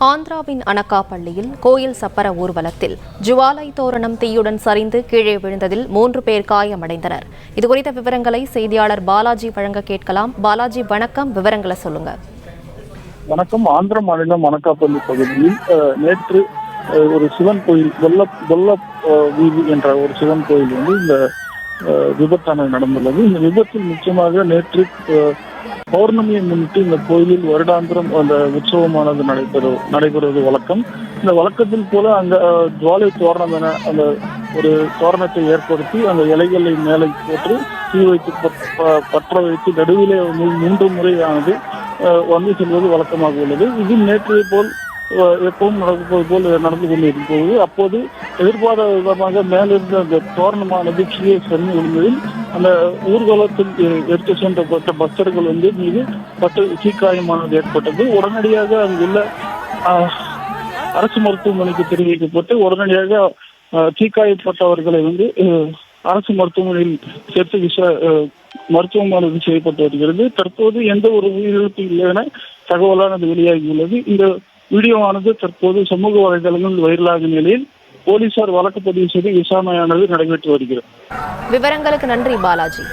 ஆந்திராவின் அனகாப்பள்ளியில் கோயில் சப்பர ஊர்வலத்தில் ஜுவாலை தோரணம் தீயுடன் சரிந்து கீழே விழுந்ததில் 3 பேர் காயமடைந்தனர். இதுகுறித்த விவரங்களை செய்தியாளர் பாலாஜி வழங்க கேட்கலாம். பாலாஜி, வணக்கம். விவரங்களை சொல்லுங்க. வணக்கம். ஆந்திர மாநிலம் அனகாப்பள்ளி பகுதியில் நேற்று ஒரு சிவன் கோயில் கொல்ல வீதி என்ற ஒரு சிவன் கோயில் இந்த விபத்தானது நடந்துள்ளது. இந்த விபத்தில் முக்கியமாக நேற்று பௌர்ணமியை முன்னிட்டு இந்த கோயிலில் வருடாந்திரம் அந்த உற்சவமானது நடைபெறுவது வழக்கம். இந்த வழக்கத்தில் போல அங்க ஜுவாலை தோரணம் என அந்த ஒரு தோரணத்தை ஏற்படுத்தி அந்த இலைகளை மேலே போட்டு தீ வைத்து பற்ற வைத்து நடுவிலே 3 முறையானது வந்து செல்வது வழக்கமாக உள்ளது. இது நேற்றைய போல் எப்பவும் நடப்பது போல் நடந்து கொண்டு இருக்கும்போது அப்போது எதிர்பாராத விதமாக மேலிருந்த அந்த தோரணமானது கீழே சரிந்து விழுந்ததில் அந்த ஊர்வலத்தில் எடுத்து சென்றப்பட்ட பக்தர்கள் மீது தீக்காயமானது ஏற்பட்டது. உடனடியாக அங்குள்ள அரசு மருத்துவமனைக்கு தெரிவிக்கப்பட்டு உடனடியாக தீக்காயப்பட்டவர்களை அரசு மருத்துவமனையில் சேர்த்து மருத்துவமானது செய்யப்பட்டு வருகிறது. தற்போது எந்த ஒரு உயிரிழப்பு இல்லை என தகவலானது வெளியாகியுள்ளது. இந்த வீடியோவானது தற்போது சமூக வலைதளங்களில் வைரலாகும் நிலையில் போலீசார் வழக்கு பதிவு செய்து விசாரணையானது நடைபெற்று வருகிறது. விவரங்களுக்கு நன்றி பாலாஜி.